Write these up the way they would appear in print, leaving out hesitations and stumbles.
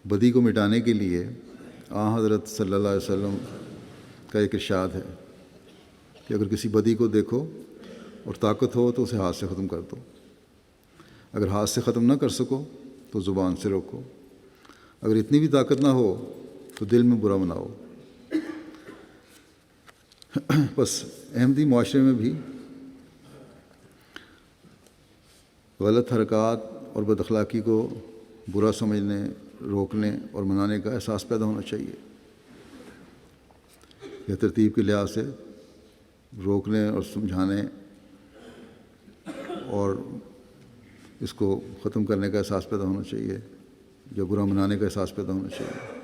بدی کو مٹانے کے لیے حضرت صلی اللہ علیہ وسلم کا ایک ارشاد ہے کہ اگر کسی بدی کو دیکھو اور طاقت ہو تو اسے ہاتھ سے ختم کر دو، اگر ہاتھ سے ختم نہ کر سکو تو زبان سے روکو، اگر اتنی بھی طاقت نہ ہو تو دل میں برا مناؤ۔ بس احمدی معاشرے میں بھی غلط حرکات اور بد اخلاقی کو برا سمجھنے، روکنے اور منانے کا احساس پیدا ہونا چاہیے۔ یہ ترتیب کے لحاظ سے روکنے اور سمجھانے اور اس کو ختم کرنے کا احساس پیدا ہونا چاہیے، یا برا منانے کا احساس پیدا ہونا چاہیے۔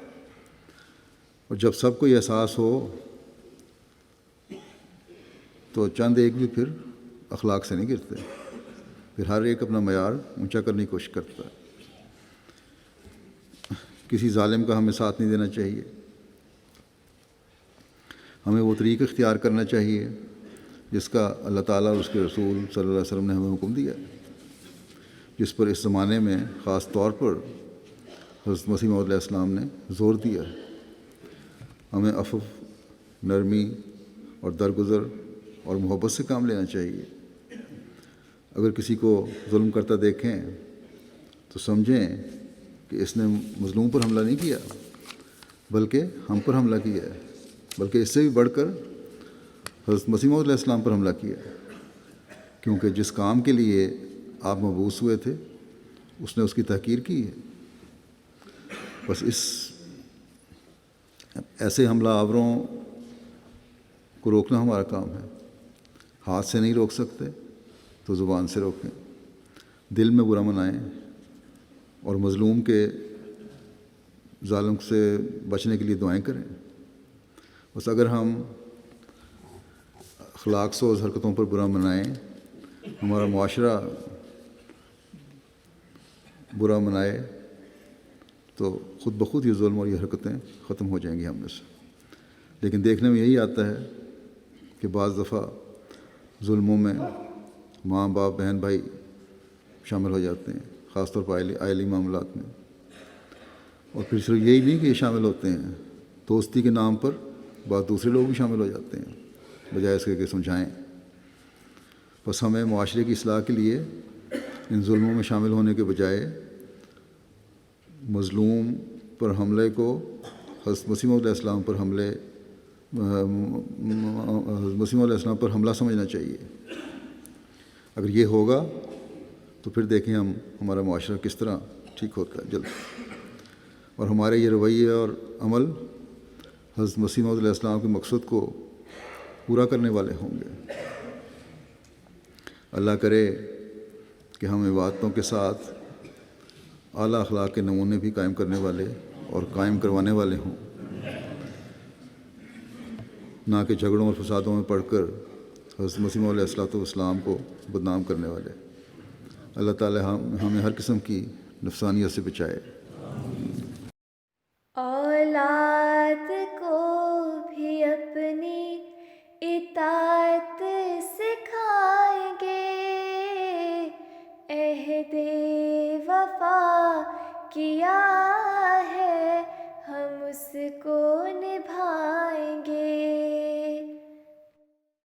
اور جب سب کو یہ احساس ہو تو چند ایک بھی پھر اخلاق سے نہیں گرتے، پھر ہر ایک اپنا معیار اونچا کرنے کی کوشش کرتا ہے۔ کسی ظالم کا ہمیں ساتھ نہیں دینا چاہیے، ہمیں وہ طریقہ اختیار کرنا چاہیے جس کا اللہ تعالیٰ اور اس کے رسول صلی اللہ علیہ وسلم نے ہمیں حکم دیا، جس پر اس زمانے میں خاص طور پر حضرت مسیح موعود علیہ السلام نے زور دیا ہے۔ ہمیں عفو، نرمی اور درگزر اور محبت سے کام لینا چاہیے۔ اگر کسی کو ظلم کرتا دیکھیں تو سمجھیں کہ اس نے مظلوم پر حملہ نہیں کیا بلکہ ہم پر حملہ کیا ہے، بلکہ اس سے بھی بڑھ کر حضرت مسیح موعود علیہ السلام پر حملہ کیا ہے، کیونکہ جس کام کے لیے آپ مبعوث ہوئے تھے اس نے اس کی تحقیر کی ہے۔ بس ایسے حملہ آوروں کو روکنا ہمارا کام ہے۔ ہاتھ سے نہیں روک سکتے تو زبان سے روکیں، دل میں برا منائیں اور مظلوم کے ظالم سے بچنے کے لیے دعائیں کریں۔ بس اگر ہم اخلاق سوز حرکتوں پر برا منائیں، ہمارا معاشرہ برا منائے، تو خود بخود یہ ظلم اور یہ حرکتیں ختم ہو جائیں گی ہم میں سے۔ لیکن دیکھنے میں یہی آتا ہے کہ بعض دفعہ ظلموں میں ماں باپ، بہن بھائی شامل ہو جاتے ہیں، خاص طور پر عائلی معاملات میں۔ اور پھر صرف یہی نہیں کہ یہ شامل ہوتے ہیں، دوستی کے نام پر بعض دوسرے لوگ بھی شامل ہو جاتے ہیں بجائے اس کے کہ سمجھائیں۔ بس ہمیں معاشرے کی اصلاح کے لیے ان ظلموں میں شامل ہونے کے بجائے مظلوم پر حملے کو حضرت مسیح موعود علیہ السلام پر مسیح علیہ السلام پر حملہ سمجھنا چاہیے۔ اگر یہ ہوگا تو پھر دیکھیں ہمارا معاشرہ کس طرح ٹھیک ہوتا ہے جلد، اور ہمارے یہ رویے اور عمل حضرت مسیح موعود علیہ السلام کے مقصد کو پورا کرنے والے ہوں گے۔ اللہ کرے کہ ہم عبادتوں کے ساتھ اعلیٰ اخلاق کے نمونے بھی قائم کرنے والے اور قائم کروانے والے ہوں، نہ کہ جھگڑوں اور فسادوں میں پڑھ کر حضرت مسیح موعود علیہ السلام کو بدنام کرنے والے۔ اللہ تعالی ہمیں ہر قسم کی نفسانیت سے بچائے۔